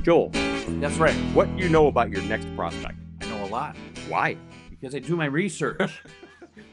Joel, That's right. what do you know about your next prospect? I know a lot Why? because I do my research.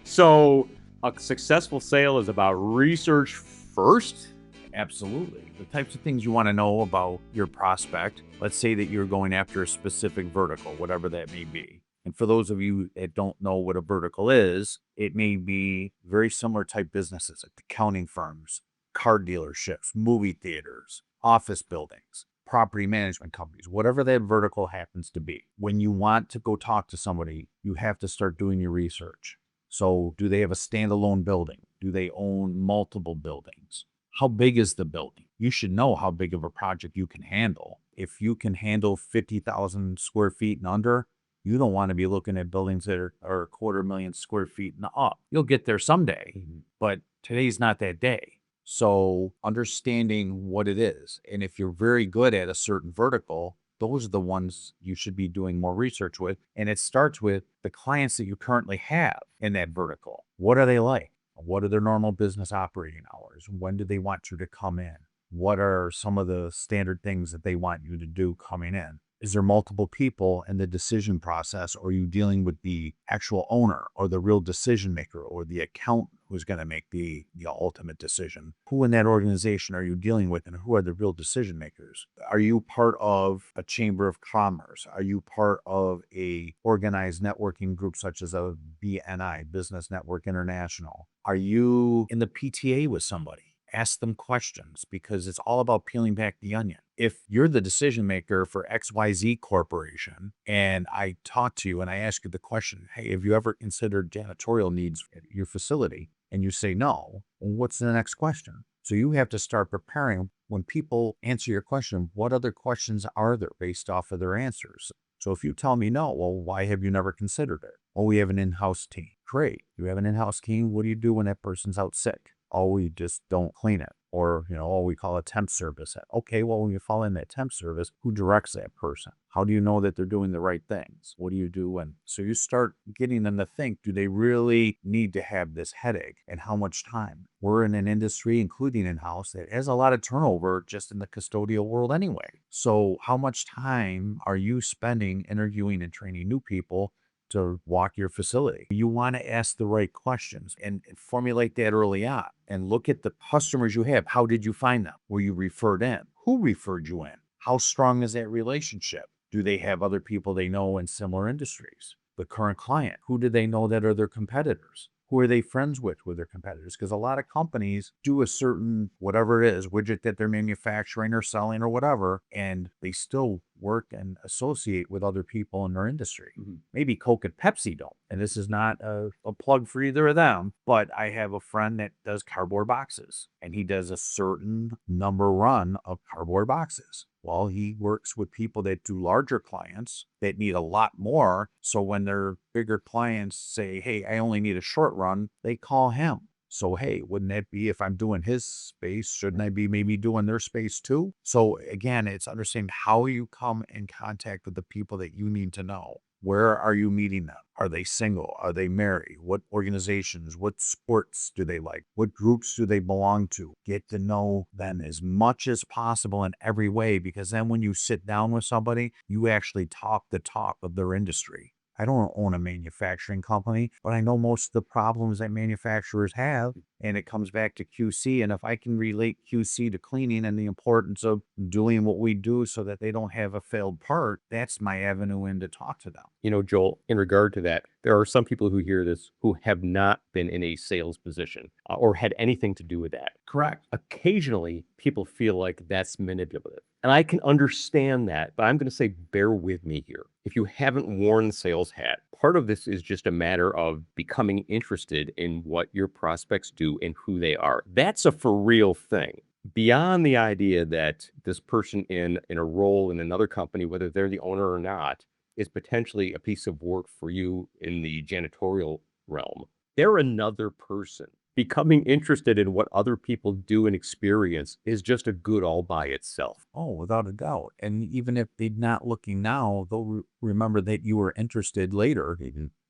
So, a successful sale is about research first? Absolutely. The types of things you want to know about your prospect. Let's say that you're going after a specific vertical, whatever that may be. And for those of you that don't know what a vertical is, it may be very similar type businesses like accounting firms, car dealerships, movie theaters, office buildings, property management companies, whatever that vertical happens to be. When you want to go talk to somebody, you have to start doing your research. So, do they have a standalone building? Do they own multiple buildings? How big is the building? You should know how big of a project you can handle. If you can handle 50,000 square feet and under, you don't want to be looking at buildings that are a 250,000 square feet and up. You'll get there someday, but today's not that day. So, understanding what it is, and if you're very good at a certain vertical, those are the ones you should be doing more research with. And it starts with the clients that you currently have in that vertical. What are they like? What are their normal business operating hours? When do they want you to come in? What are some of the standard things that they want you to do coming in? Is there multiple people in the decision process, or are you dealing with the actual owner or the real decision maker or the accountant who's going to make the ultimate decision? Who in that organization are you dealing with, and who are the real decision makers? Are you part of a chamber of commerce? Are you part of a organized networking group such as a BNI, Business Network International? Are you in the PTA with somebody? Ask them questions, because it's all about peeling back the onion. If you're the decision maker for XYZ Corporation and I talk to you and I ask you the question, hey, have you ever considered janitorial needs at your facility? And you say no, well, what's the next question? So you have to start preparing. When people answer your question, what other questions are there based off of their answers? So if you tell me no, well, why have you never considered it? Oh, we have an in-house team. Great. You have an in-house team. What do you do when that person's out sick? Oh, we just don't clean it. Or, oh, we call it temp service. Okay, well, when you fall in that temp service, who directs that person? How do you know that they're doing the right things? What do you do? And so you start getting them to think, do they really need to have this headache, and how much time? We're in an industry, including in-house, that has a lot of turnover just in the custodial world anyway. So how much time are you spending interviewing and training new people to walk your facility? You want to ask the right questions and formulate that early on, and look at the customers you have. How did you find them? Were you referred in? Who referred you in? How strong is that relationship? Do they have other people they know in similar industries? The current client, who do they know that are their competitors? Who are they friends with their competitors? Because a lot of companies do a certain, whatever it is, widget that they're manufacturing or selling or whatever, and they still work and associate with other people in their industry. Maybe Coke and Pepsi don't. And this is not a plug for either of them, but I have a friend that does cardboard boxes, and he does a certain number run of cardboard boxes. Well, he works with people that do larger clients that need a lot more. So when their bigger clients say, hey, I only need a short run, they call him. So, hey, wouldn't that be, if I'm doing his space, shouldn't I be maybe doing their space too? So again, it's understanding how you come in contact with the people that you need to know. Where are you meeting them? Are they single? Are they married? What organizations, what sports do they like? What groups do they belong to? Get to know them as much as possible in every way, because then when you sit down with somebody, you actually talk the talk of their industry. I don't own a manufacturing company, but I know most of the problems that manufacturers have, and it comes back to QC. And if I can relate QC to cleaning and the importance of doing what we do so that they don't have a failed part, that's my avenue in to talk to them. Joel, in regard to that, there are some people who hear this who have not been in a sales position or had anything to do with that. Correct. Occasionally, people feel like that's manipulative. And I can understand that, but I'm going to say, bear with me here. If you haven't worn the sales hat, part of this is just a matter of becoming interested in what your prospects do and who they are. That's a for real thing. Beyond the idea that this person in a role in another company, whether they're the owner or not, is potentially a piece of work for you in the janitorial realm, they're another person. Becoming interested in what other people do and experience is just a good all by itself. Oh, without a doubt. And even if they're not looking now, they'll remember that you were interested later,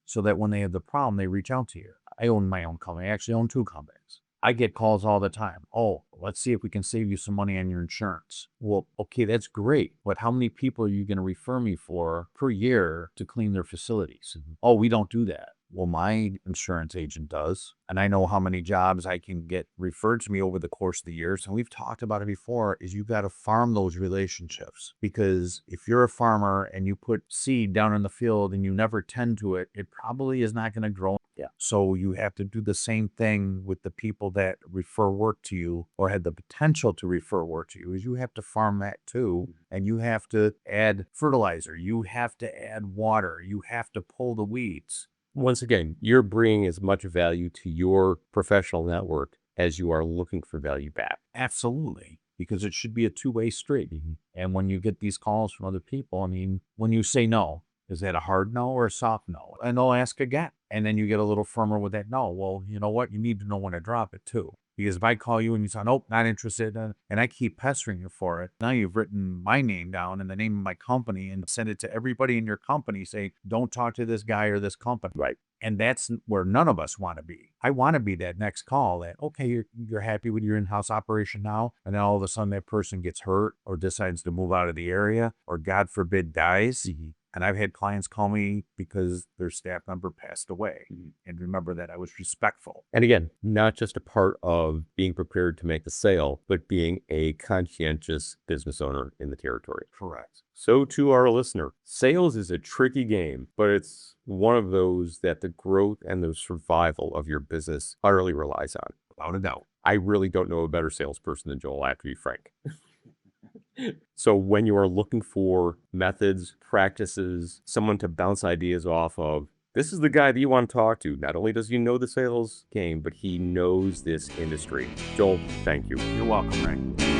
so that when they have the problem, they reach out to you. I own my own company. I actually own two companies. I get calls all the time. Oh, let's see if we can save you some money on your insurance. Well, okay, that's great. But how many people are you going to refer me for per year to clean their facilities? Oh, we don't do that. Well, my insurance agent does. And I know how many jobs I can get referred to me over the course of the years. And we've talked about it before, is you got to farm those relationships. Because if you're a farmer and you put seed down in the field and you never tend to it, it probably is not going to grow. Yeah. So you have to do the same thing with the people that refer work to you or had the potential to refer work to you, is you have to farm that too. And you have to add fertilizer. You have to add water. You have to pull the weeds. Once again, you're bringing as much value to your professional network as you are looking for value back. Absolutely. Because it should be a two-way street. And when you get these calls from other people, I mean, when you say no, is that a hard no or a soft no? And they'll ask again. And then you get a little firmer with that no. Well, you know what? You need to know when to drop it too. Because if I call you and you say, nope, not interested, and I keep pestering you for it, now you've written my name down and the name of my company and send it to everybody in your company, say, don't talk to this guy or this company. Right. And that's where none of us want to be. I want to be that next call that, okay, you're happy with your in-house operation now, and then all of a sudden that person gets hurt or decides to move out of the area or, God forbid, dies. And I've had clients call me because their staff member passed away. And remember that I was respectful. And again, not just a part of being prepared to make the sale, but being a conscientious business owner in the territory. Correct. So to our listener, sales is a tricky game, but it's one of those that the growth and the survival of your business utterly relies on. Without a doubt. I really don't know a better salesperson than Joel, I have to be frank. So when you are looking for methods, practices, someone to bounce ideas off of, this is the guy that you want to talk to. Not only does he know the sales game, but he knows this industry. Joel, thank you. You're welcome, Ray.